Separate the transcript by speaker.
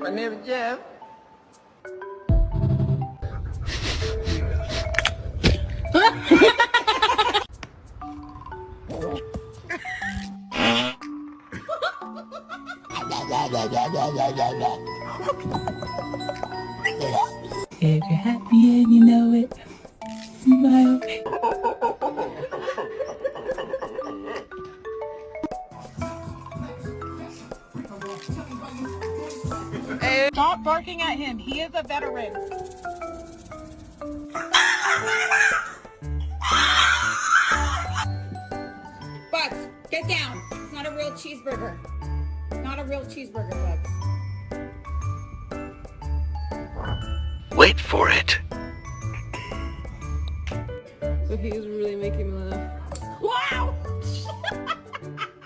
Speaker 1: My name is Jeff.
Speaker 2: If you're happy and you know it, smile.
Speaker 3: Stop barking at him. He is a veteran. Bugs, get down. It's not a real cheeseburger. Not a real cheeseburger, Bugs.
Speaker 4: Wait for it.
Speaker 5: So he was really making me laugh.